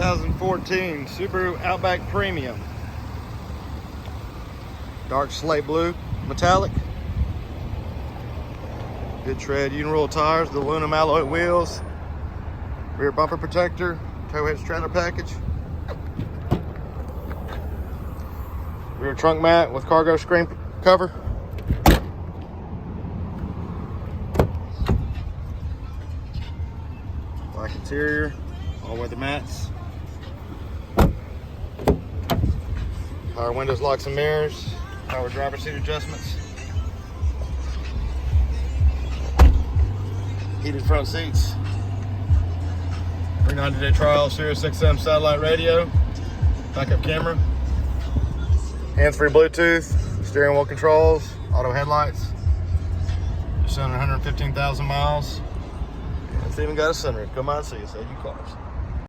2014 Subaru Outback Premium. Dark slate blue, metallic. Good tread, uniroll tires, the aluminum alloy wheels, rear bumper protector, tow hitch trailer package, rear trunk mat with cargo screen cover. Black interior, all weather mats. Power windows, locks and mirrors, power driver seat adjustments. Heated front seats. 390-day trial, Sirius XM satellite radio, backup camera, hands-free Bluetooth, steering wheel controls, auto headlights. Just under 115,000 miles. It's even got a sunroof. Come on and see us. AG Cars.